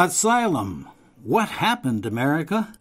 Asylum. What happened, America?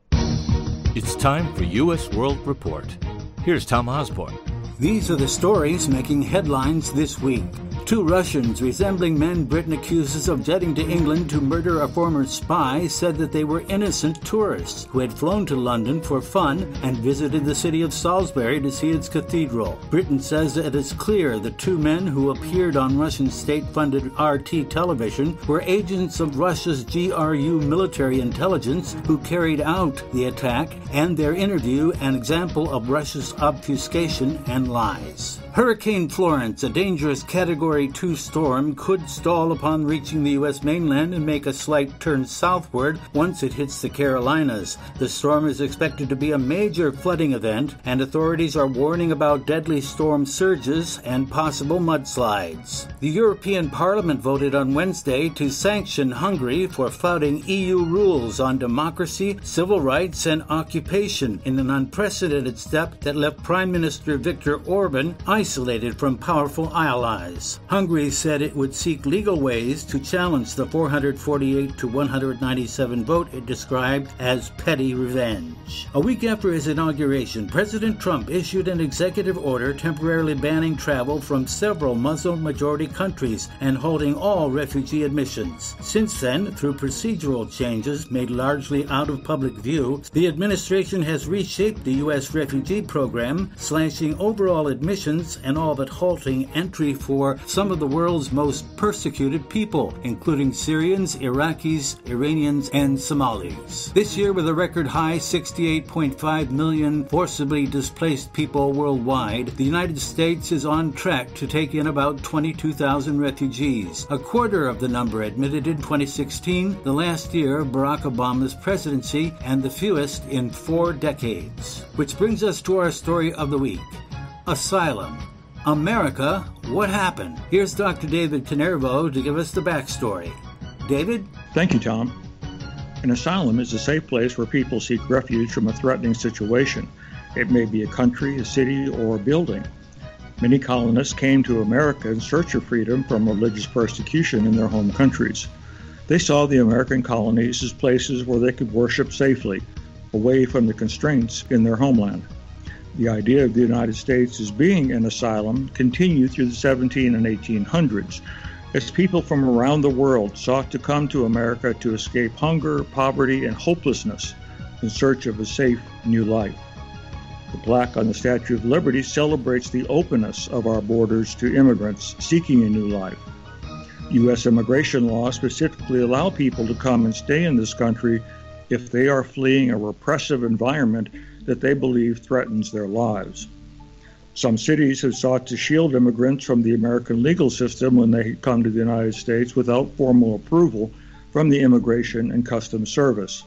It's time for U.S. World Report. Here's Tom Osborne. These are the stories making headlines this week. 2 Russians resembling men Britain accuses of jetting to England to murder a former spy said that they were innocent tourists who had flown to London for fun and visited the city of Salisbury to see its cathedral. Britain says that it's clear the 2 men who appeared on Russian state-funded RT television were agents of Russia's GRU military intelligence who carried out the attack, and their interview an example of Russia's obfuscation and lies. Hurricane Florence, a dangerous Category 2 storm, could stall upon reaching the U.S. mainland and make a slight turn southward once it hits the Carolinas. The storm is expected to be a major flooding event, and authorities are warning about deadly storm surges and possible mudslides. The European Parliament voted on Wednesday to sanction Hungary for flouting EU rules on democracy, civil rights, and occupation in an unprecedented step that left Prime Minister Viktor Orban isolated from powerful allies. Hungary said it would seek legal ways to challenge the 448 to 197 vote it described as petty revenge. A week after his inauguration, President Trump issued an executive order temporarily banning travel from several Muslim-majority countries and holding all refugee admissions. Since then, through procedural changes made largely out of public view, the administration has reshaped the U.S. refugee program, slashing overall admissions and all but halting entry for some of the world's most persecuted people, including Syrians, Iraqis, Iranians, and Somalis. This year, with a record high 68.5 million forcibly displaced people worldwide, the United States is on track to take in about 22,000 refugees, a quarter of the number admitted in 2016, the last year of Barack Obama's presidency, and the fewest in 4 decades. Which brings us to our story of the week. Asylum. America, what happened? Here's Dr. David Canervo to give us the backstory. David? Thank you, Tom. An asylum is a safe place where people seek refuge from a threatening situation. It may be a country, a city, or a building. Many colonists came to America in search of freedom from religious persecution in their home countries. They saw the American colonies as places where they could worship safely, away from the constraints in their homeland. The idea of the United States as being an asylum continued through the 1700s and 1800s, as people from around the world sought to come to America to escape hunger, poverty, and hopelessness in search of a safe new life. The plaque on the Statue of Liberty celebrates the openness of our borders to immigrants seeking a new life. U.S. immigration laws specifically allow people to come and stay in this country if they are fleeing a repressive environment that they believe threatens their lives. Some cities have sought to shield immigrants from the American legal system when they come to the United States without formal approval from the Immigration and Customs Service.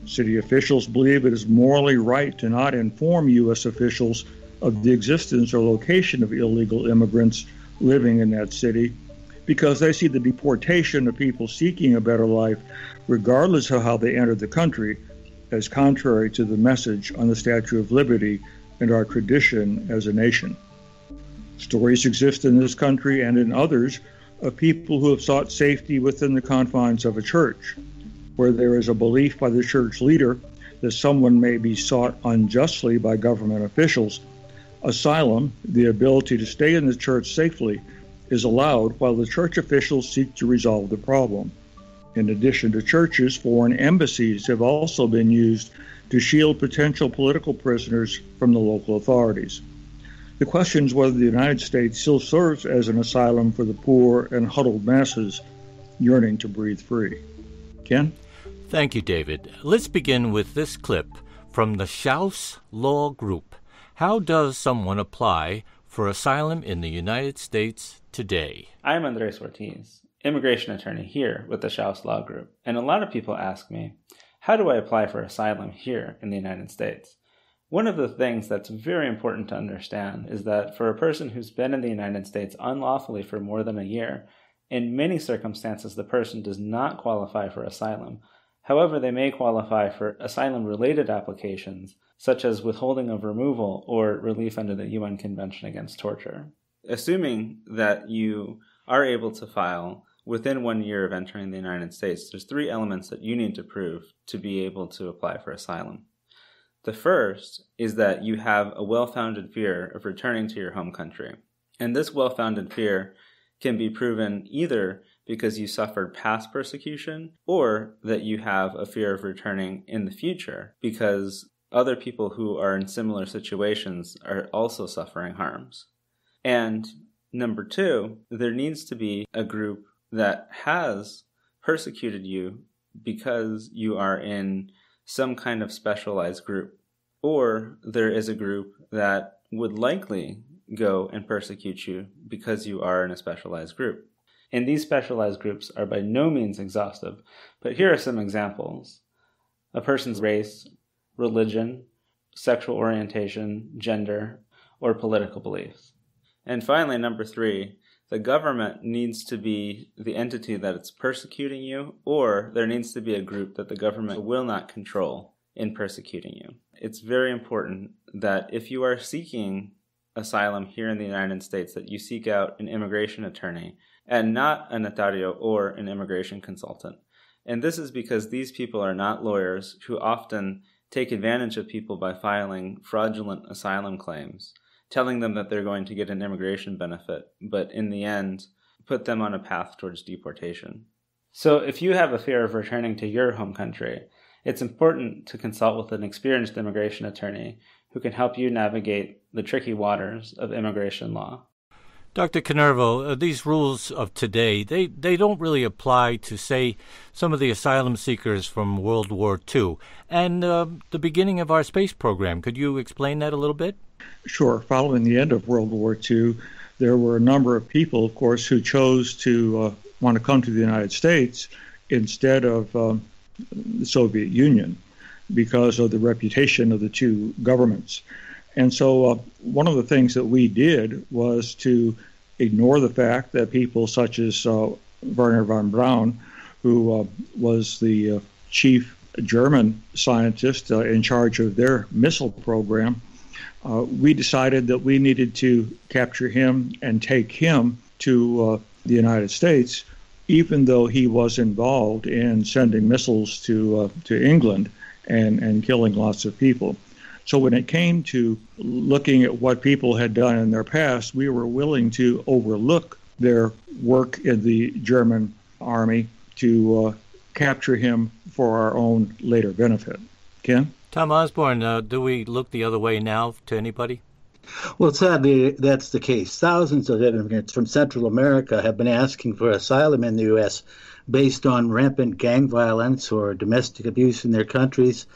City officials believe it is morally right to not inform U.S. officials of the existence or location of illegal immigrants living in that city, because they see the deportation of people seeking a better life, regardless of how they entered the country, as contrary to the message on the Statue of Liberty and our tradition as a nation. Stories exist in this country and in others of people who have sought safety within the confines of a church, where there is a belief by the church leader that someone may be sought unjustly by government officials. Asylum, the ability to stay in the church safely, is allowed while the church officials seek to resolve the problem. In addition to churches, foreign embassies have also been used to shield potential political prisoners from the local authorities. The question is whether the United States still serves as an asylum for the poor and huddled masses yearning to breathe free. Ken? Thank you, David. Let's begin with this clip from the Schaus Law Group. How does someone apply for asylum in the United States today? I'm Andres Ortiz, immigration attorney here with the Schaus Law Group, and a lot of people ask me, how do I apply for asylum here in the United States? One of the things that's very important to understand is that for a person who's been in the United States unlawfully for more than a year, in many circumstances the person does not qualify for asylum. However, they may qualify for asylum-related applications, such as withholding of removal or relief under the UN Convention Against Torture. Assuming that you are able to file within 1 year of entering the United States, there's 3 elements that you need to prove to be able to apply for asylum. The first is that you have a well-founded fear of returning to your home country. And this well-founded fear can be proven either because you suffered past persecution or that you have a fear of returning in the future because other people who are in similar situations are also suffering harms. And number 2, there needs to be a group that has persecuted you because you are in some kind of specialized group, or there is a group that would likely go and persecute you because you are in a specialized group. And these specialized groups are by no means exhaustive, but here are some examples. A person's race, religion, sexual orientation, gender, or political beliefs. And finally, number 3, the government needs to be the entity that it's persecuting you, or there needs to be a group that the government will not control in persecuting you. It's very important that if you are seeking asylum here in the United States, that you seek out an immigration attorney and not a notario or an immigration consultant. And this is because these people are not lawyers who often take advantage of people by filing fraudulent asylum claims, telling them that they're going to get an immigration benefit, but in the end, put them on a path towards deportation. So if you have a fear of returning to your home country, it's important to consult with an experienced immigration attorney who can help you navigate the tricky waters of immigration law. Dr. Canervo, these rules of today, they don't really apply to, say, some of the asylum seekers from World War II and the beginning of our space program. Could you explain that a little bit? Sure. Following the end of World War II, there were a number of people, of course, who chose to want to come to the United States instead of the Soviet Union because of the reputation of the two governments. And so one of the things that we did was to ignore the fact that people such as Wernher von Braun, who was the chief German scientist in charge of their missile program, we decided that we needed to capture him and take him to the United States, even though he was involved in sending missiles to England and killing lots of people. So when it came to looking at what people had done in their past, we were willing to overlook their work in the German army to capture him for our own later benefit. Ken? Tom Osborne, do we look the other way now to anybody? Well, sadly, that's the case. Thousands of immigrants from Central America have been asking for asylum in the U.S. based on rampant gang violence or domestic abuse in their countries.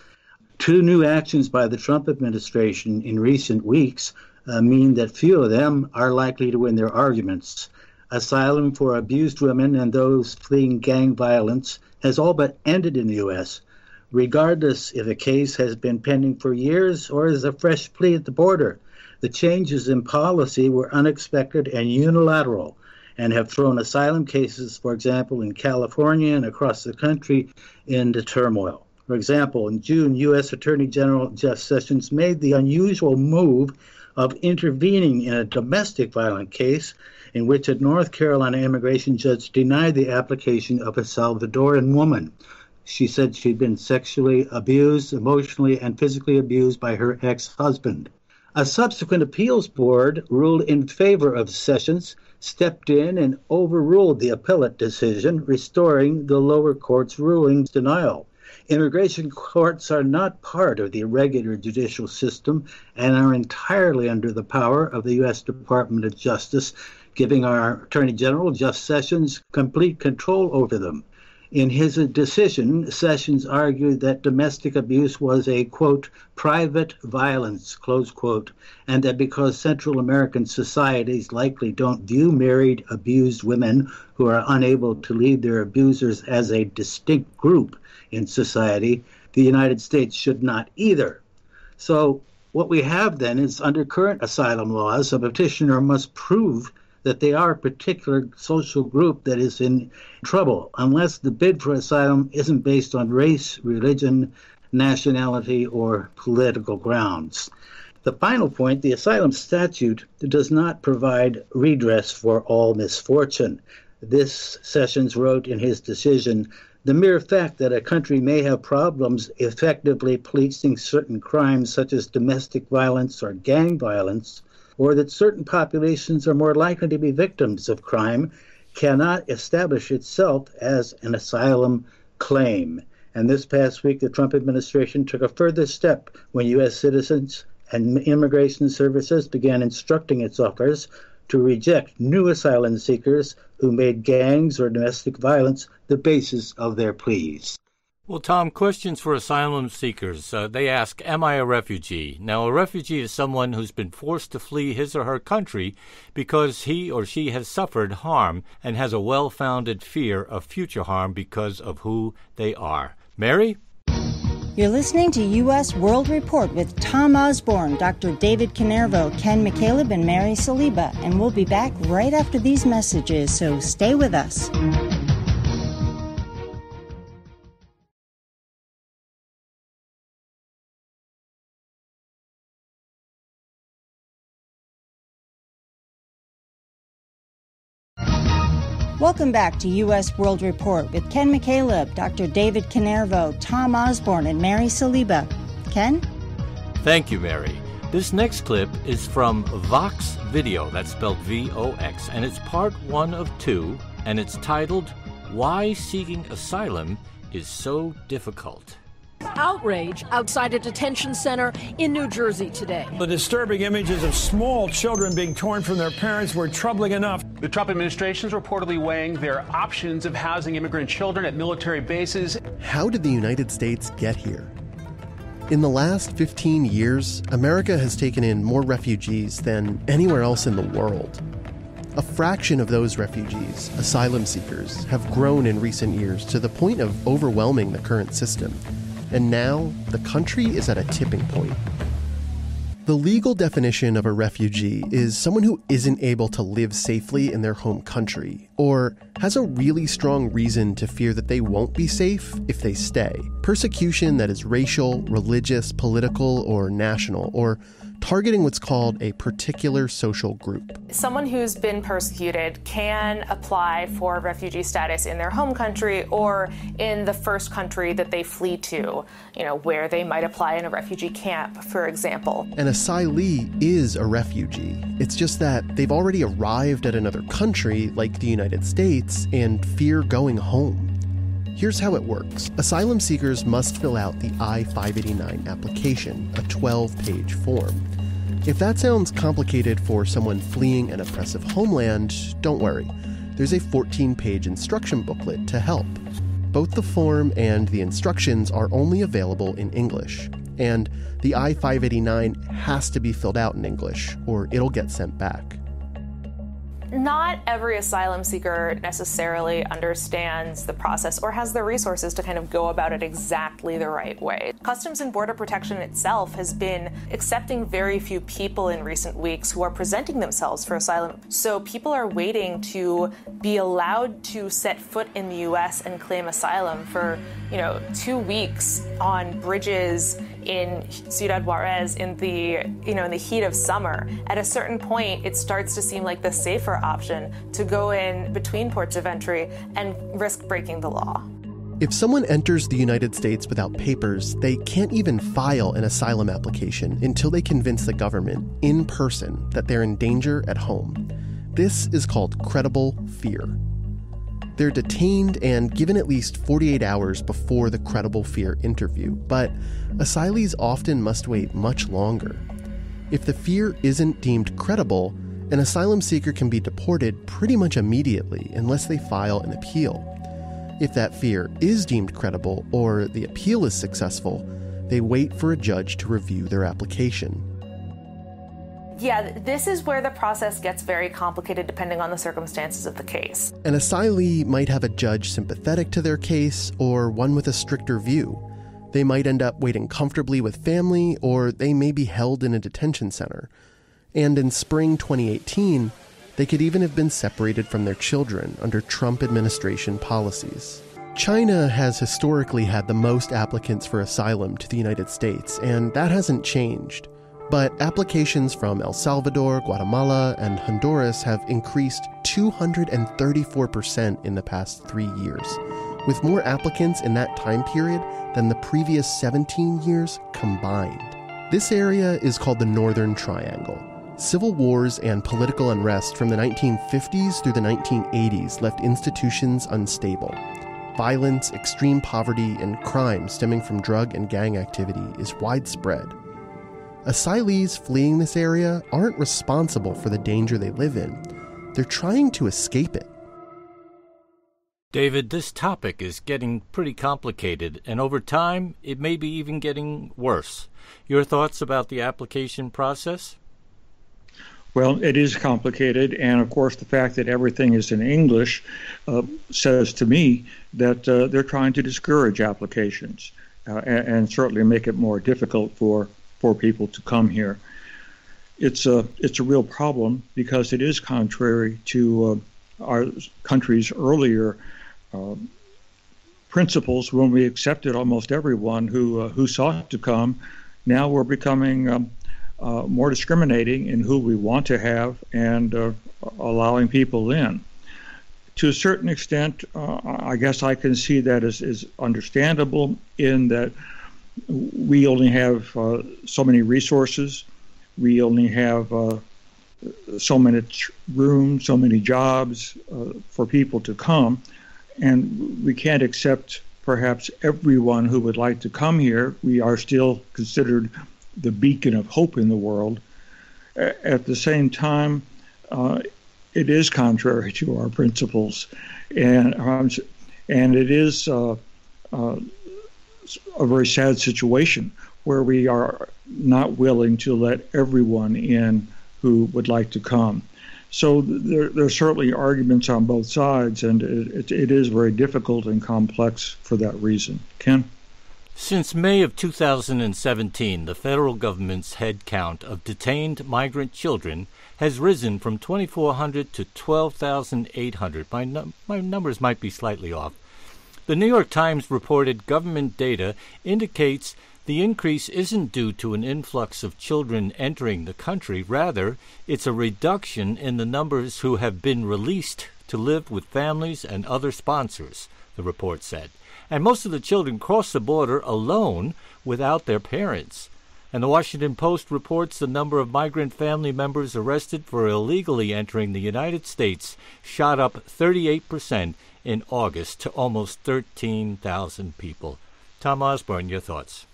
2 new actions by the Trump administration in recent weeks mean that few of them are likely to win their arguments. Asylum for abused women and those fleeing gang violence has all but ended in the U.S., regardless if a case has been pending for years or is a fresh plea at the border. The changes in policy were unexpected and unilateral and have thrown asylum cases, for example, in California and across the country, into turmoil. For example, in June, U.S. Attorney General Jeff Sessions made the unusual move of intervening in a domestic violence case in which a North Carolina immigration judge denied the application of a Salvadoran woman. She said she'd been sexually abused, emotionally, and physically abused by her ex-husband. A subsequent appeals board ruled in favor of Sessions, stepped in and overruled the appellate decision, restoring the lower court's ruling's denial. Immigration courts are not part of the regular judicial system and are entirely under the power of the U.S. Department of Justice, giving our Attorney General, Jeff Sessions, complete control over them. In his decision, Sessions argued that domestic abuse was a, quote, private violence, close quote, and that because Central American societies likely don't view married, abused women who are unable to leave their abusers as a distinct group in society, the United States should not either. So what we have then is, under current asylum laws, a petitioner must prove that they are a particular social group that is in trouble, unless the bid for asylum isn't based on race, religion, nationality, or political grounds. The final point, the asylum statute does not provide redress for all misfortune. This, Sessions wrote in his decision, the mere fact that a country may have problems effectively policing certain crimes such as domestic violence or gang violence, or that certain populations are more likely to be victims of crime, cannot establish itself as an asylum claim. And this past week, the Trump administration took a further step when U.S. citizens and immigration services began instructing its officers to reject new asylum seekers who made gangs or domestic violence the basis of their pleas. Well, Tom, questions for asylum seekers. They ask, am I a refugee? Now, a refugee is someone who's been forced to flee his or her country because he or she has suffered harm and has a well-founded fear of future harm because of who they are. Mary? You're listening to U.S. World Report with Tom Osborne, Dr. David Canervo, Ken McCaleb, and Mary Saliba. And we'll be back right after these messages, so stay with us. Welcome back to U.S. World Report with Ken McCaleb, Dr. David Canervo, Tom Osborne, and Mary Saliba. Ken? Thank you, Mary. This next clip is from Vox Video, that's spelled V-O-X, and it's part 1 of 2, and it's titled, Why Seeking Asylum is So Difficult. Outrage outside a detention center in New Jersey today. The disturbing images of small children being torn from their parents were troubling enough. The Trump administration is reportedly weighing their options of housing immigrant children at military bases. How did the United States get here? In the last 15 years, America has taken in more refugees than anywhere else in the world. A fraction of those refugees, asylum seekers, have grown in recent years to the point of overwhelming the current system. And now, the country is at a tipping point. The legal definition of a refugee is someone who isn't able to live safely in their home country, or has a really strong reason to fear that they won't be safe if they stay. Persecution that is racial, religious, political, or national, or targeting what's called a particular social group. Someone who's been persecuted can apply for refugee status in their home country or in the first country that they flee to, where they might apply in a refugee camp, for example. An asylee is a refugee. It's just that they've already arrived at another country, like the United States, and fear going home. Here's how it works. Asylum seekers must fill out the I-589 application, a 12-page form. If that sounds complicated for someone fleeing an oppressive homeland, don't worry. There's a 14-page instruction booklet to help. Both the form and the instructions are only available in English. And the I-589 has to be filled out in English, or it'll get sent back. Not every asylum seeker necessarily understands the process or has the resources to kind of go about it exactly the right way. Customs and Border Protection itself has been accepting very few people in recent weeks who are presenting themselves for asylum. So people are waiting to be allowed to set foot in the U.S. and claim asylum for, 2 weeks on bridges in Ciudad Juarez in the heat of summer. At a certain point, it starts to seem like the safer option to go in between ports of entry and risk breaking the law. If someone enters the United States without papers, they can't even file an asylum application until they convince the government in person that they're in danger at home. This is called credible fear. They're detained and given at least 48 hours before the credible fear interview, but asylees often must wait much longer. If the fear isn't deemed credible, an asylum seeker can be deported pretty much immediately unless they file an appeal. If that fear is deemed credible or the appeal is successful, they wait for a judge to review their application. Yeah, this is where the process gets very complicated depending on the circumstances of the case. An asylee might have a judge sympathetic to their case or one with a stricter view. They might end up waiting comfortably with family, or they may be held in a detention center. And in spring 2018, they could even have been separated from their children under Trump administration policies. China has historically had the most applicants for asylum to the United States, and that hasn't changed. But applications from El Salvador, Guatemala, and Honduras have increased 234% in the past 3 years, with more applicants in that time period than the previous 17 years combined. This area is called the Northern Triangle. Civil wars and political unrest from the 1950s through the 1980s left institutions unstable. Violence, extreme poverty, and crime stemming from drug and gang activity is widespread. Asylees fleeing this area aren't responsible for the danger they live in. They're trying to escape it. David, this topic is getting pretty complicated, and over time, it may be even getting worse. Your thoughts about the application process? Well, it is complicated, and of course the fact that everything is in English says to me that they're trying to discourage applications and certainly make it more difficult for people to come here. It's a real problem because it is contrary to our country's earlier principles when we accepted almost everyone who sought to come. Now we're becoming more discriminating in who we want to have and allowing people in. To a certain extent, I guess I can see that as understandable in that we only have so many resources, we only have so many rooms, so many jobs for people to come, and we can't accept perhaps everyone who would like to come here. We are still considered the beacon of hope in the world. At the same time, it is contrary to our principles, and it is a very sad situation where we are not willing to let everyone in who would like to come. So there are certainly arguments on both sides, and it is very difficult and complex for that reason. Ken? Since May of 2017, the federal government's head count of detained migrant children has risen from 2,400 to 12,800. My numbers might be slightly off. The New York Times reported government data indicates the increase isn't due to an influx of children entering the country. Rather, it's a reduction in the numbers who have been released to live with families and other sponsors, the report said. And most of the children cross the border alone without their parents. And the Washington Post reports the number of migrant family members arrested for illegally entering the United States shot up 38% in August to almost 13,000 people. Tom Osborne, your thoughts?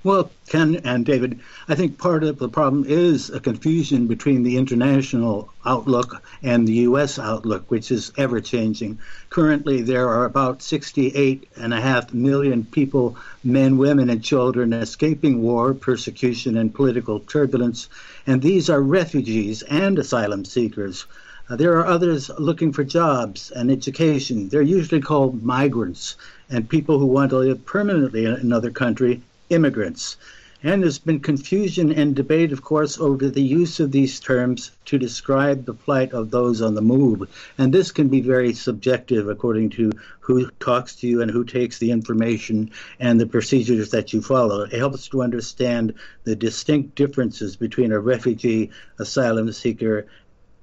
Well, Ken and David, I think part of the problem is a confusion between the international outlook and the U.S. outlook, which is ever-changing. Currently, there are about 68.5 million people, men, women, and children, escaping war, persecution, and political turbulence, and these are refugees and asylum seekers. There are others looking for jobs and education. They're usually called migrants, and people who want to live permanently in another country, immigrants. And there's been confusion and debate, of course, over the use of these terms to describe the plight of those on the move. And this can be very subjective according to who talks to you and who takes the information and the procedures that you follow. It helps to understand the distinct differences between a refugee, asylum seeker,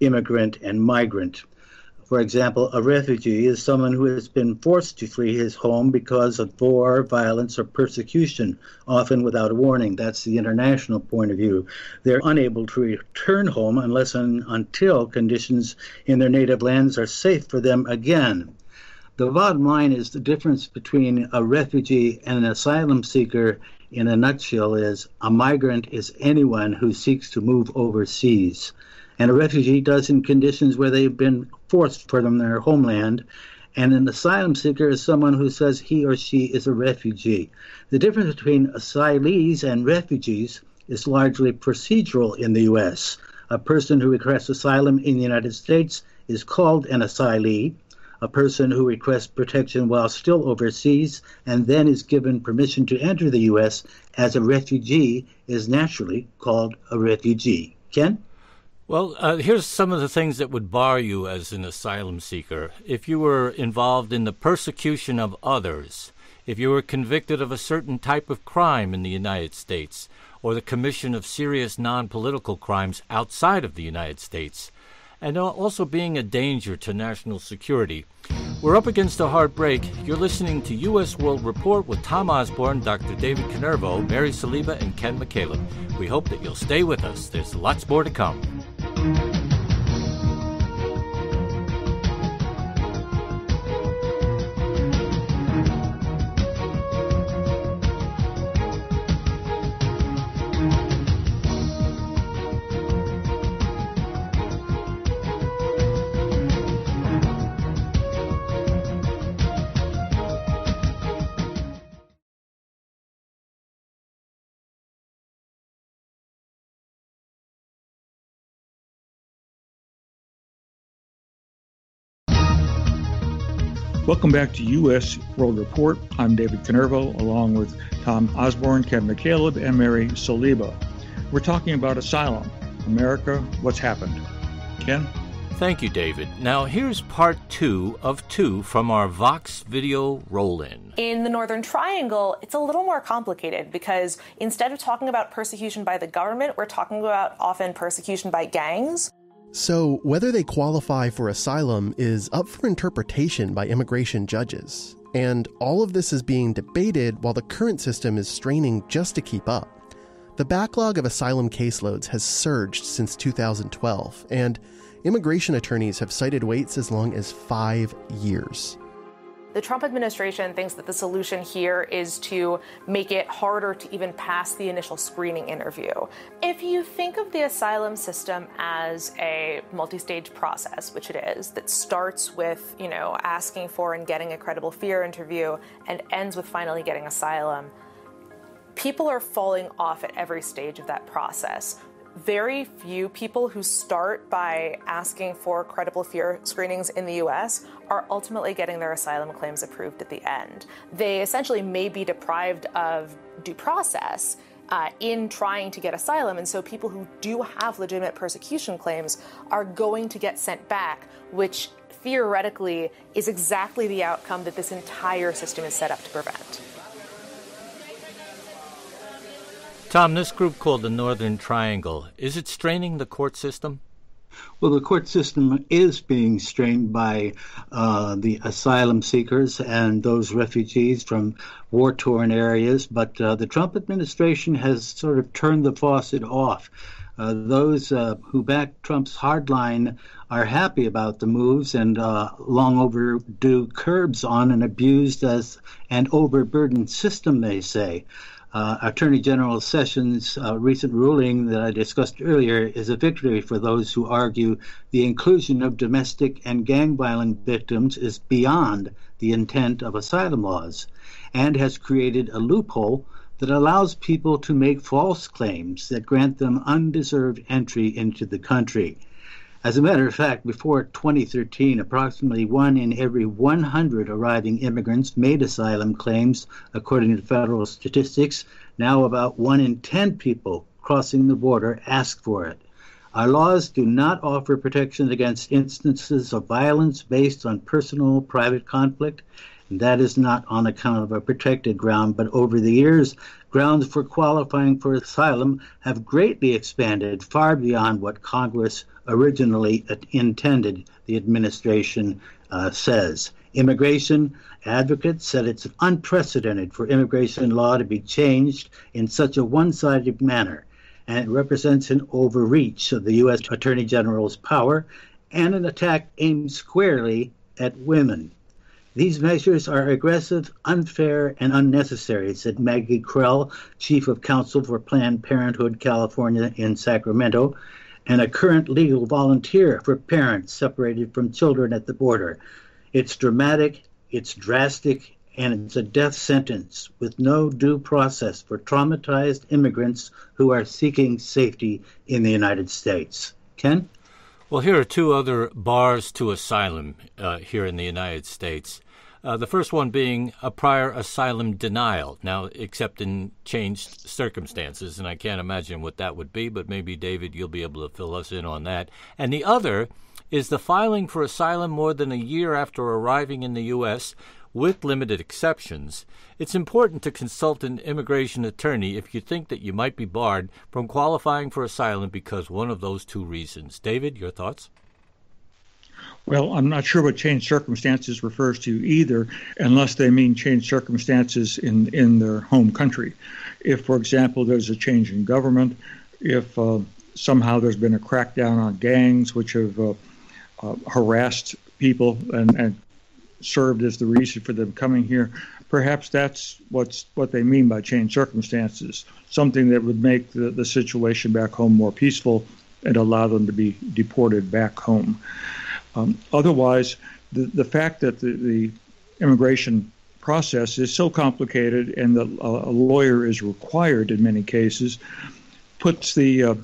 immigrant, and migrant. For example, a refugee is someone who has been forced to flee his home because of war, violence, or persecution, often without a warning. That's the international point of view. They're unable to return home unless and until conditions in their native lands are safe for them again. The bottom line is the difference between a refugee and an asylum seeker in a nutshell is a migrant is anyone who seeks to move overseas. And a refugee does in conditions where they've been forced from their homeland. And an asylum seeker is someone who says he or she is a refugee. The difference between asylees and refugees is largely procedural in the U.S. A person who requests asylum in the United States is called an asylee. A person who requests protection while still overseas and then is given permission to enter the U.S. as a refugee is naturally called a refugee. Ken? Well, here's some of the things that would bar you as an asylum seeker. If you were involved in the persecution of others, if you were convicted of a certain type of crime in the United States, or the commission of serious non-political crimes outside of the United States, and also being a danger to national security. We're up against a hard break. You're listening to U.S. World Report with Tom Osborne, Dr. David Canervo, Mary Saliba, and Ken McCaleb. We hope that you'll stay with us. There's lots more to come. Welcome back to U.S. World Report. I'm David Canervo, along with Tom Osborne, Ken McCaleb, and Mary Saliba. We're talking about asylum. America, what's happened? Ken? Thank you, David. Now, here's part 2 of 2 from our Vox video roll-in. In the Northern Triangle, it's a little more complicated because instead of talking about persecution by the government, we're talking about often persecution by gangs. So, whether they qualify for asylum is up for interpretation by immigration judges. And all of this is being debated while the current system is straining just to keep up. The backlog of asylum caseloads has surged since 2012, and immigration attorneys have cited waits as long as 5 years. The Trump administration thinks that the solution here is to make it harder to even pass the initial screening interview. If you think of the asylum system as a multi-stage process, which it is, that starts with, asking for and getting a credible fear interview and ends with finally getting asylum, people are falling off at every stage of that process. Very few people who start by asking for credible fear screenings in the U.S. are ultimately getting their asylum claims approved at the end. They essentially may be deprived of due process in trying to get asylum, and so people who do have legitimate persecution claims are going to get sent back, which theoretically is exactly the outcome that this entire system is set up to prevent. Tom, this group called the Northern Triangle, is it straining the court system? Well, the court system is being strained by the asylum seekers and those refugees from war-torn areas, but the Trump administration has sort of turned the faucet off. Those who back Trump's hardline are happy about the moves and long overdue curbs on an abused as an overburdened system, they say. Attorney General Sessions' recent ruling that I discussed earlier is a victory for those who argue the inclusion of domestic and gang violence victims is beyond the intent of asylum laws and has created a loophole that allows people to make false claims that grant them undeserved entry into the country. As a matter of fact, before 2013, approximately 1 in every 100 arriving immigrants made asylum claims, according to federal statistics. Now about 1 in 10 people crossing the border ask for it. Our laws do not offer protection against instances of violence based on personal private conflict, and that is not on account of a protected ground, but over the years, grounds for qualifying for asylum have greatly expanded far beyond what Congress originally intended, the administration says. Immigration advocates said it's unprecedented for immigration law to be changed in such a one-sided manner, and it represents an overreach of the U.S. Attorney General's power and an attack aimed squarely at women. These measures are aggressive, unfair, and unnecessary, said Maggie Krell, Chief of Counsel for Planned Parenthood California in Sacramento, and a current legal volunteer for parents separated from children at the border. It's dramatic, it's drastic, and it's a death sentence with no due process for traumatized immigrants who are seeking safety in the United States. Ken? Well, here are 2 other bars to asylum here in the United States. The first one being a prior asylum denial, now except in changed circumstances, and I can't imagine what that would be, but maybe, David, you'll be able to fill us in on that. And the other is the filing for asylum more than a year after arriving in the U.S., with limited exceptions, it's important to consult an immigration attorney if you think that you might be barred from qualifying for asylum because one of those two reasons. David, your thoughts? Well, I'm not sure what changed circumstances refers to either, unless they mean changed circumstances in their home country. If, for example, there's a change in government, if somehow there's been a crackdown on gangs which have harassed people and served as the reason for them coming here, perhaps that's what they mean by changed circumstances, something that would make the situation back home more peaceful and allow them to be deported back home. Otherwise, the fact that the immigration process is so complicated and that a lawyer is required in many cases puts the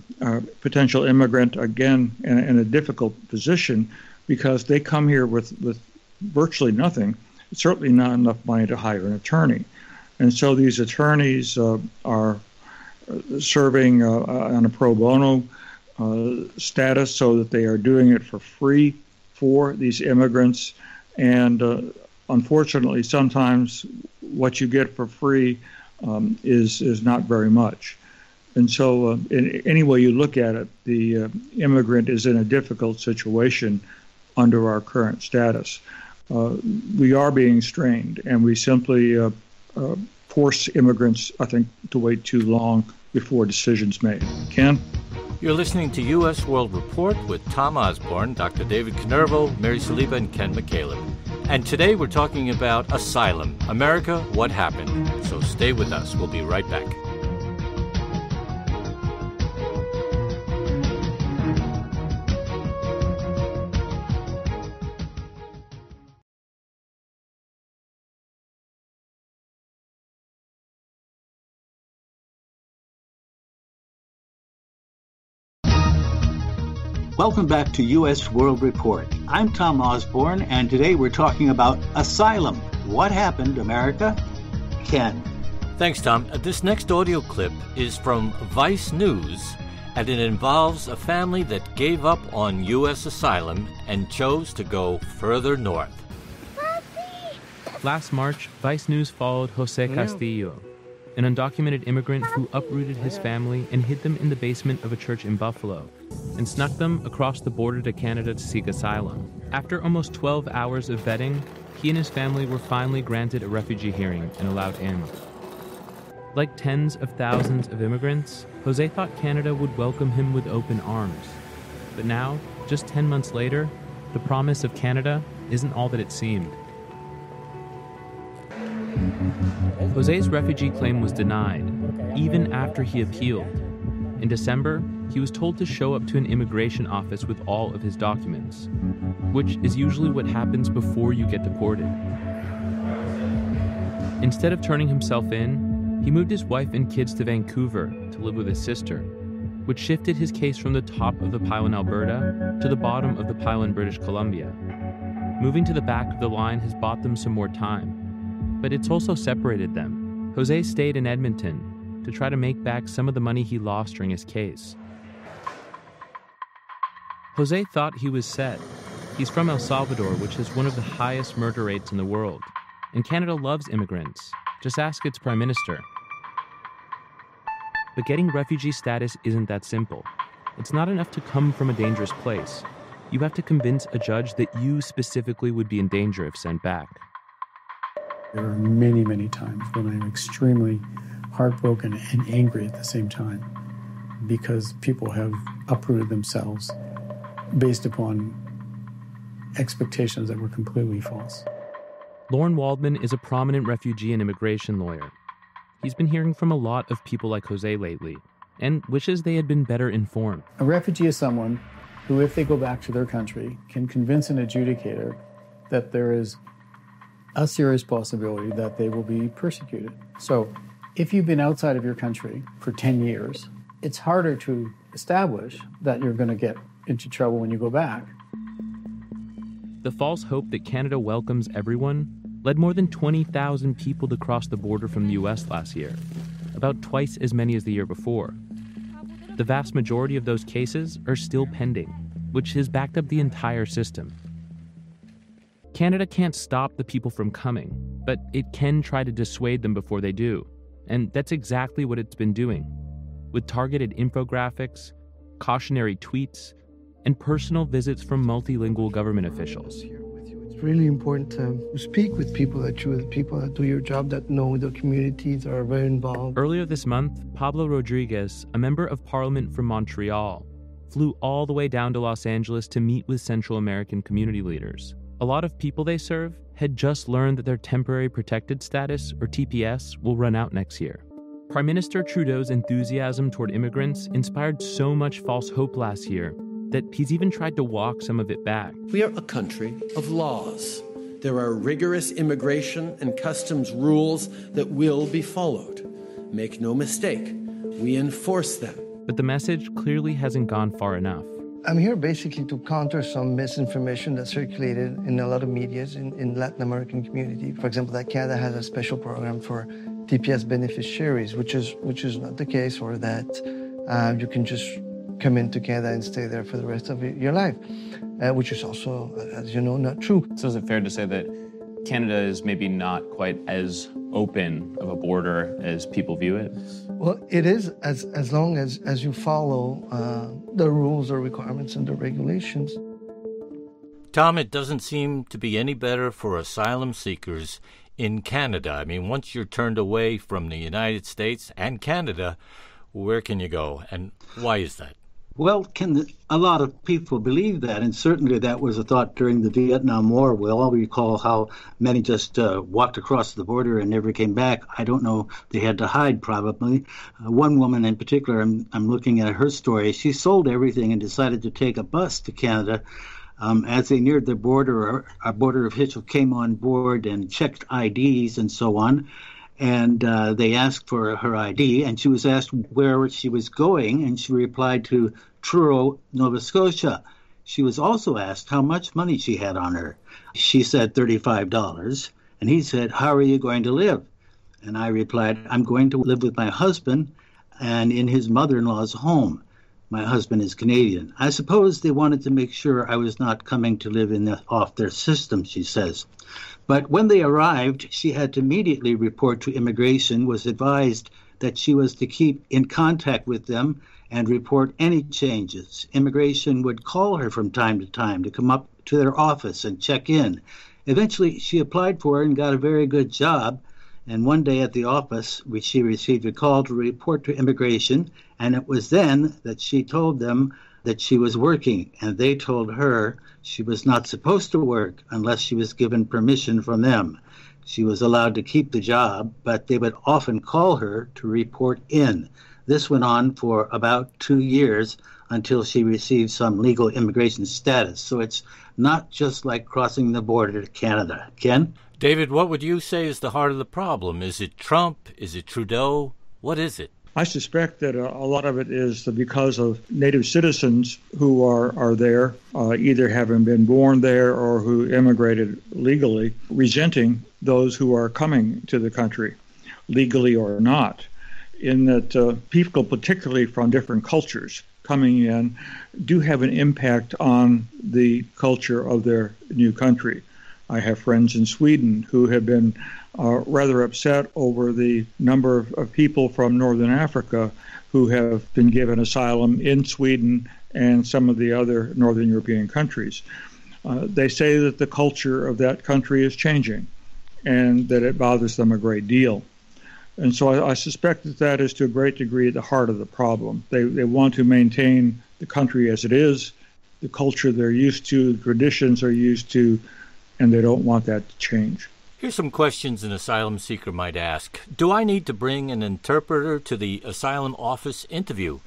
potential immigrant again in a difficult position, because they come here with virtually nothing, certainly not enough money to hire an attorney. And so these attorneys are serving on a pro bono status, so that they are doing it for free for these immigrants. And unfortunately, sometimes what you get for free is not very much. And so in any way you look at it, the immigrant is in a difficult situation under our current status. We are being strained, and we simply force immigrants, I think, to wait too long before decisions made. Ken? You're listening to U.S. World Report with Tom Osborne, Dr. David Canervo, Mary Saliba, and Ken McCaleb. And today we're talking about asylum. America, what happened? So stay with us. We'll be right back. Welcome back to U.S. World Report. I'm Tom Osborne, and today we're talking about asylum. What happened, America? Ken. Thanks, Tom. This next audio clip is from Vice News, and it involves a family that gave up on U.S. asylum and chose to go further north. Last March, Vice News followed Jose Castillo, an undocumented immigrant who uprooted his family and hid them in the basement of a church in Buffalo, and snuck them across the border to Canada to seek asylum. After almost 12 hours of vetting, he and his family were finally granted a refugee hearing and allowed in. Like tens of thousands of immigrants, Jose thought Canada would welcome him with open arms. But now, just 10 months later, the promise of Canada isn't all that it seemed. Jose's refugee claim was denied, even after he appealed. In December, he was told to show up to an immigration office with all of his documents, which is usually what happens before you get deported. Instead of turning himself in, he moved his wife and kids to Vancouver to live with his sister, which shifted his case from the top of the pile in Alberta to the bottom of the pile in British Columbia. Moving to the back of the line has bought them some more time, but it's also separated them. Jose stayed in Edmonton to try to make back some of the money he lost during his case. Jose thought he was set. He's from El Salvador, which has one of the highest murder rates in the world. And Canada loves immigrants. Just ask its prime minister. But getting refugee status isn't that simple. It's not enough to come from a dangerous place. You have to convince a judge that you specifically would be in danger if sent back. There are many, many times when I'm extremely heartbroken and angry at the same time, because people have uprooted themselves based upon expectations that were completely false. Lorne Waldman is a prominent refugee and immigration lawyer. He's been hearing from a lot of people like Jose lately, and wishes they had been better informed. A refugee is someone who, if they go back to their country, can convince an adjudicator that there is a serious possibility that they will be persecuted. So if you've been outside of your country for 10 years, it's harder to establish that you're going to get into trouble when you go back. The false hope that Canada welcomes everyone led more than 20,000 people to cross the border from the U.S. last year, about twice as many as the year before. The vast majority of those cases are still pending, which has backed up the entire system. Canada can't stop the people from coming, but it can try to dissuade them before they do. And that's exactly what it's been doing, with targeted infographics, cautionary tweets, and personal visits from multilingual government officials. It's really important to speak with people that do your job, that know the communities, are very involved. Earlier this month, Pablo Rodriguez, a member of parliament from Montreal, flew all the way down to Los Angeles to meet with Central American community leaders. A lot of people they serve had just learned that their temporary protected status, or TPS, will run out next year. Prime Minister Trudeau's enthusiasm toward immigrants inspired so much false hope last year that he's even tried to walk some of it back. We are a country of laws. There are rigorous immigration and customs rules that will be followed. Make no mistake, we enforce them. But the message clearly hasn't gone far enough. I'm here basically to counter some misinformation that circulated in a lot of medias in Latin American community. For example, that Canada has a special program for TPS beneficiaries, which is not the case, or that you can just come into Canada and stay there for the rest of your life, which is also, as you know, not true. So is it fair to say that Canada is maybe not quite as open of a border as people view it? Well, it is as long as you follow the rules or requirements and the regulations. Tom, it doesn't seem to be any better for asylum seekers in Canada. I mean, once you're turned away from the United States and Canada, where can you go, and why is that? Well, a lot of people believe that, and certainly that was a thought during the Vietnam War. We all recall how many just walked across the border and never came back. I don't know, they had to hide probably. One woman in particular, I'm looking at her story, she sold everything and decided to take a bus to Canada. As they neared the border, a border official came on board and checked IDs and so on. And they asked for her ID, and she was asked where she was going, and she replied to Truro, Nova Scotia. She was also asked how much money she had on her. She said $35, and he said, "How are you going to live?" And I replied, "I'm going to live with my husband and in his mother-in-law's home. My husband is Canadian." I suppose they wanted to make sure I was not coming to live off their system, she says. But when they arrived, she had to immediately report to immigration, was advised that she was to keep in contact with them and report any changes. Immigration would call her from time to time to come up to their office and check in. Eventually, she applied for it and got a very good job. And one day at the office, she received a call to report to immigration, and it was then that she told them that she was working, and they told her she was not supposed to work unless she was given permission from them. She was allowed to keep the job, but they would often call her to report in. This went on for about 2 years until she received some legal immigration status. So it's not just like crossing the border to Canada. Ken? David, what would you say is the heart of the problem? Is it Trump? Is it Trudeau? What is it? I suspect that a lot of it is because of native citizens who are there, either having been born there or who immigrated legally, resenting those who are coming to the country, legally or not, in that people, particularly from different cultures coming in, do have an impact on the culture of their new country. I have friends in Sweden who have been rather upset over the number of people from Northern Africa who have been given asylum in Sweden and some of the other Northern European countries. They say that the culture of that country is changing and that it bothers them a great deal. And so I suspect that is to a great degree at the heart of the problem. They want to maintain the country as it is, the culture they're used to, the traditions they're used to, and they don't want that to change. Here's some questions an asylum seeker might ask. Do I need to bring an interpreter to the asylum office interview?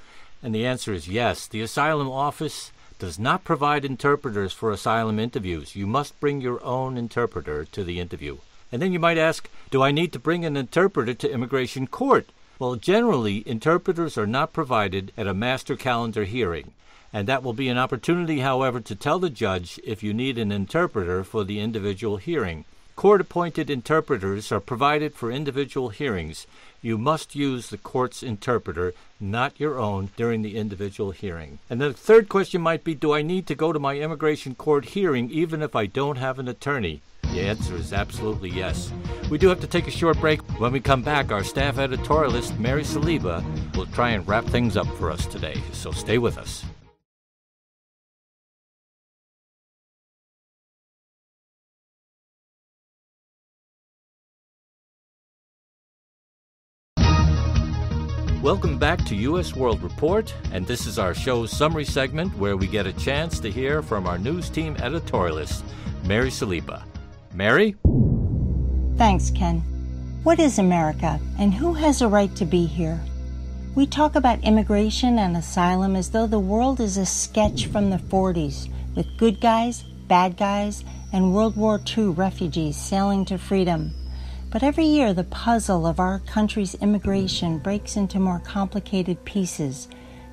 And the answer is yes. The asylum office does not provide interpreters for asylum interviews. You must bring your own interpreter to the interview. And then you might ask, do I need to bring an interpreter to immigration court? Well, generally, interpreters are not provided at a master calendar hearing. And that will be an opportunity, however, to tell the judge if you need an interpreter for the individual hearing. Court-appointed interpreters are provided for individual hearings. You must use the court's interpreter, not your own, during the individual hearing. And the third question might be, do I need to go to my immigration court hearing even if I don't have an attorney? The answer is absolutely yes. We do have to take a short break. When we come back, our staff editorialist, Mary Saliba, will try and wrap things up for us today. So stay with us. Welcome back to U.S. World Report, and this is our show's summary segment where we get a chance to hear from our news team editorialist, Mary Saliba. Mary? Thanks, Ken. What is America, and who has a right to be here? We talk about immigration and asylum as though the world is a sketch from the 40s, with good guys, bad guys, and World War II refugees sailing to freedom. But every year, the puzzle of our country's immigration breaks into more complicated pieces.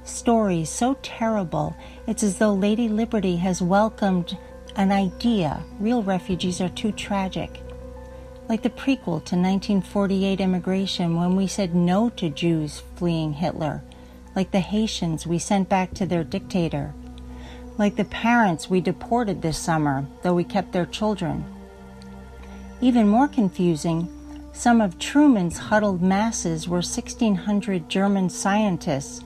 Stories so terrible, it's as though Lady Liberty has welcomed an idea. Real refugees are too tragic. Like the prequel to 1948 immigration, when we said no to Jews fleeing Hitler. Like the Haitians we sent back to their dictator. Like the parents we deported this summer, though we kept their children. Even more confusing, some of Truman's huddled masses were 1,600 German scientists,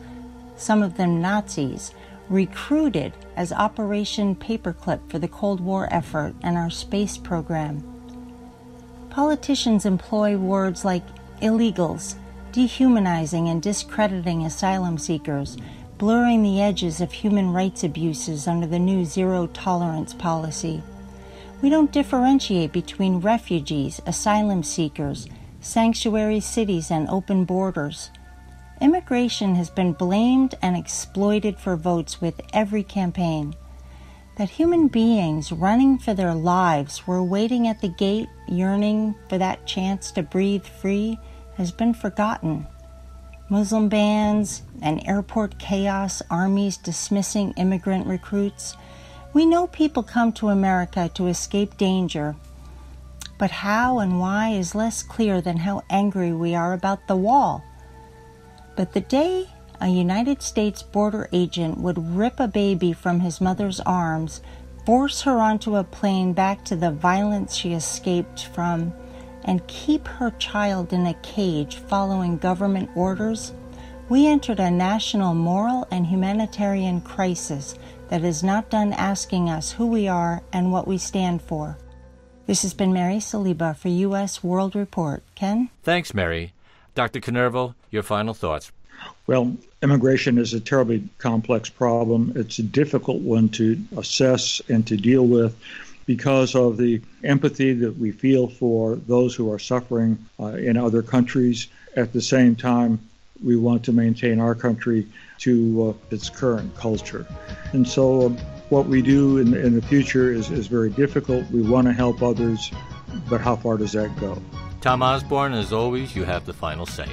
some of them Nazis, recruited as Operation Paperclip for the Cold War effort and our space program. Politicians employ words like illegals, dehumanizing and discrediting asylum seekers, blurring the edges of human rights abuses under the new zero-tolerance policy. We don't differentiate between refugees, asylum seekers, sanctuary cities, and open borders. Immigration has been blamed and exploited for votes with every campaign. That human beings running for their lives were waiting at the gate, yearning for that chance to breathe free, has been forgotten. Muslim bans and airport chaos, armies dismissing immigrant recruits. We know people come to America to escape danger, but how and why is less clear than how angry we are about the wall. But the day a United States border agent would rip a baby from his mother's arms, force her onto a plane back to the violence she escaped from, and keep her child in a cage following government orders, we entered a national moral and humanitarian crisis that is not done asking us who we are and what we stand for. This has been Mary Saliba for U.S. World Report. Ken? Thanks, Mary. Dr. Canervo, your final thoughts. Well, immigration is a terribly complex problem. It's a difficult one to assess and to deal with because of the empathy that we feel for those who are suffering in other countries. At the same time, we want to maintain our country to its current culture. And so what we do in the future is very difficult. We want to help others, but how far does that go? Tom Osborne, as always, you have the final say.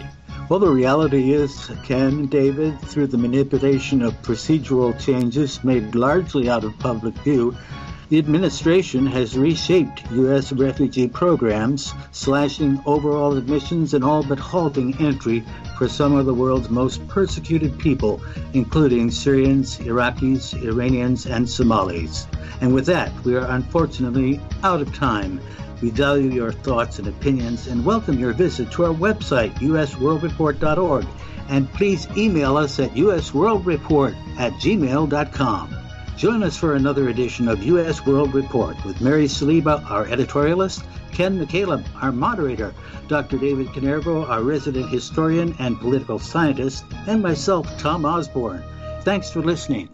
Well, the reality is, Ken and David, through the manipulation of procedural changes made largely out of public view, the administration has reshaped U.S. refugee programs, slashing overall admissions and all but halting entry for some of the world's most persecuted people, including Syrians, Iraqis, Iranians, and Somalis. And with that, we are unfortunately out of time. We value your thoughts and opinions and welcome your visit to our website, usworldreport.org. And please email us at usworldreport@gmail.com. Join us for another edition of U.S. World Report with Mary Saliba, our editorialist, Ken McCaleb, our moderator, Dr. David Canervo, our resident historian and political scientist, and myself, Tom Osborne. Thanks for listening.